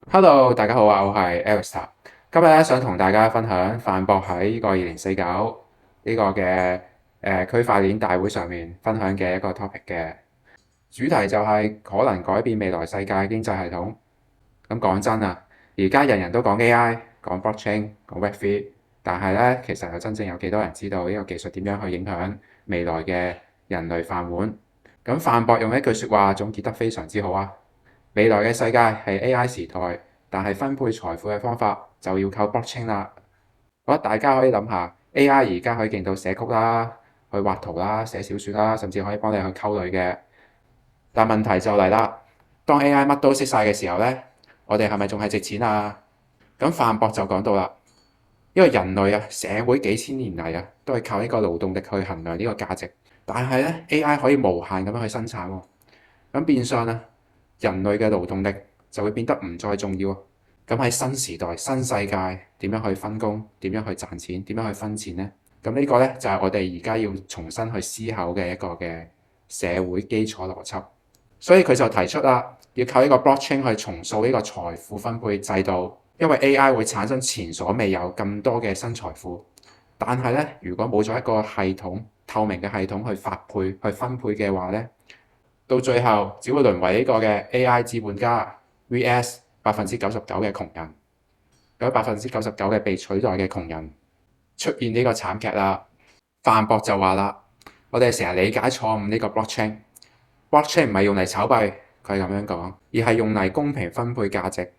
Hello，大家好啊，我係 Alistair。今日咧想同大家分享范博喺呢個2049呢個嘅區塊鏈大會上面分享嘅一個 topic 嘅主題就係可能改變未來世界經濟系統。咁講真啊，而家人人都講 AI、講 blockchain、講 Web3，但係咧其實又真正有幾多人知道呢個技術點樣去影響未來嘅人類飯碗？咁范博用一句説話總結得非常之好啊！未來嘅世界係 AI 時代，但係分配財富嘅方法就要靠 blockchain 啦。我覺得大家可以諗下，AI 而家可以勁到寫曲啦、去畫圖啦、寫小説啦，甚至可以幫你去溝女嘅。但問題就嚟啦，當 AI 乜都識晒嘅時候呢，我哋係咪仲係值錢啊？咁范博就講到啦，因為人類啊，社會幾千年嚟啊，都係靠呢個勞動力去衡量呢個價值。但係咧，AI 可以無限咁樣去生產喎，咁變相啊，人類嘅勞動力就會變得唔再重要。咁喺新時代、新世界點樣去分工、點樣去賺錢、點樣去分錢呢？咁呢個呢，就係我哋而家要重新去思考嘅一個嘅社會基礎邏輯。所以佢就提出啦，要靠呢個 blockchain 去重塑呢個財富分配制度，因為 AI 會產生前所未有咁多嘅新財富。但係咧，如果冇咗一個系統、透明嘅系統去發配、去分配嘅話咧，到最後只會淪為呢個嘅 AI 資本家 VS 99%嘅窮人，有99%嘅被取代嘅窮人出現呢個慘劇啦。范博就話啦，我哋成日理解錯誤呢個 blockchain 唔係用嚟炒幣，佢係咁樣講，而係用嚟公平分配價值。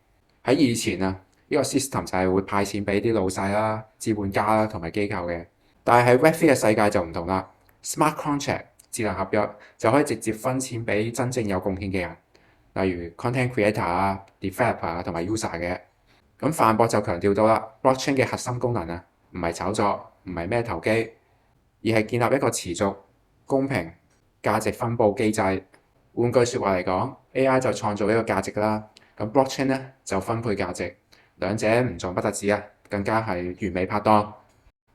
喺以前啊，呢個 system 就係會派錢俾啲老細啦、資本家啦同埋機構嘅。但係喺 Web3 嘅世界就唔同啦，Smart Contract 智能合約就可以直接分錢俾真正有貢獻嘅人，例如 Content Creator 啊、Developer 啊同埋 User 嘅。咁范博就強調到啦，Blockchain 嘅核心功能啊，唔係炒作，唔係咩投機，而係建立一個持續、公平價值分佈機制。換句説話嚟講，AI 就創造呢個價值啦，咁 blockchain 咧就分配價值，兩者唔仲不特止啊，更加係完美拍檔。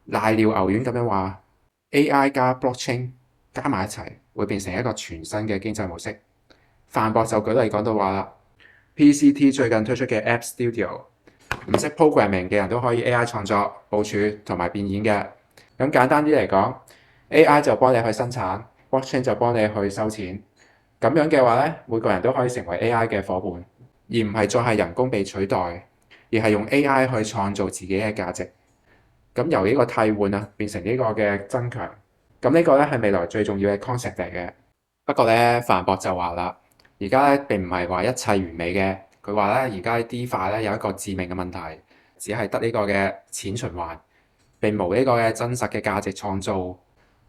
瀨尿牛丸咁樣話，AI 加 blockchain 加埋一齊，會變成一個全新嘅經濟模式。范博就舉例講到話啦，PCT 最近推出嘅 App Studio，唔識 programming 嘅人都可以 AI 創作、部署同埋變現嘅。咁簡單啲嚟講，AI 就幫你去生產，blockchain 就幫你去收錢。咁樣嘅話咧，每個人都可以成為 AI 嘅伙伴，而唔係再係人工被取代，而係用 AI 去創造自己嘅價值。咁由呢個替換啊，變成呢個嘅增強。咁呢個咧係未來最重要嘅 concept 嚟嘅。不過咧，范博就話啦，而家咧並唔係話一切完美嘅。佢話咧，而家 DeFi 咧有一個致命嘅問題，只係得呢個嘅錢循環，並無呢個嘅真實嘅價值創造。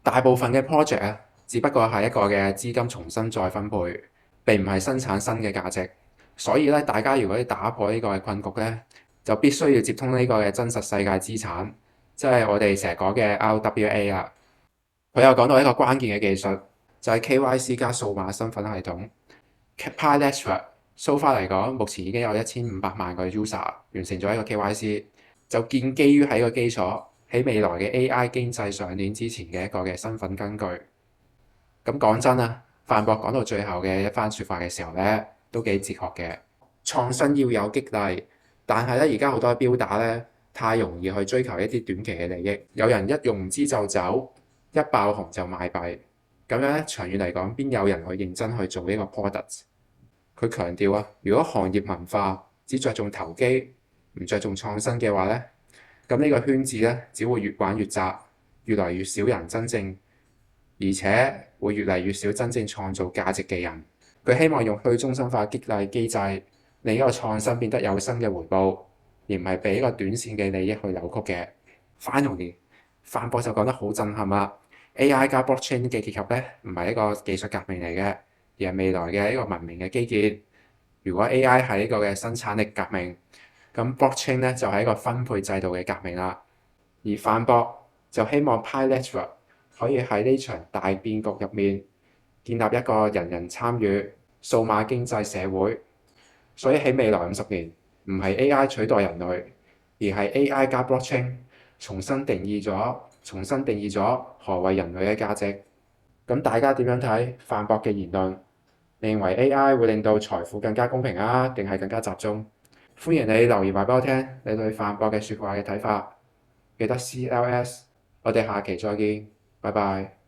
大部分嘅 project 啊，只不過係一個嘅資金重新再分配，並唔係生產新嘅價值。所以咧，大家如果要打破呢個嘅困局咧，就必須要接通呢個嘅真實世界資產，即係我哋成日講嘅 RWA 啦。佢又講到一個關鍵嘅技術，就係 KYC 加數碼身份系統。Pi Network so far 嚟講，目前已經有1500萬個 user 完成咗一個 KYC，就建基於喺個基礎，喺未來嘅 AI 經濟上鏈之前嘅一個嘅身份根據。咁講真啊，范博講到最後嘅一番説話嘅時候咧，都幾哲學嘅。創新要有激勵，但係咧而家好多標打咧，太容易去追求一啲短期嘅利益。有人一融資就走，一爆紅就賣幣，咁樣咧長遠嚟講，邊有人去認真去做呢個 product？佢強調啊，如果行業文化只着重投機，唔着重創新嘅話咧，咁呢個圈子咧只會越玩越窄，越嚟越少人真正，而且會越嚟越少真正創造價值嘅人。佢希望用去中心化激勵機制，令一個創新變得有新嘅回報，而唔係俾一個短線嘅利益去扭曲嘅。Finally，范博就講得好震撼啦！AI 加 blockchain 嘅結合咧，唔係一個技術革命嚟嘅，而係未來嘅一個文明嘅基建。如果 AI 係呢個嘅生產力革命，咁 blockchain 咧就係一個分配制度嘅革命啦。而范博就希望 Pi Network 可以喺呢場大變局入面建立一個人人參與數碼經濟社會。所以喺未來50年，唔係 AI 取代人類，而係 AI 加 blockchain 重新定義咗何為人類嘅價值。咁大家點樣睇范博嘅言論？你認為 AI 會令到財富更加公平啊，定係更加集中？歡迎你留言話俾我聽你對反駁嘅説話嘅睇法，記得 CLS。我哋下期再見，拜拜。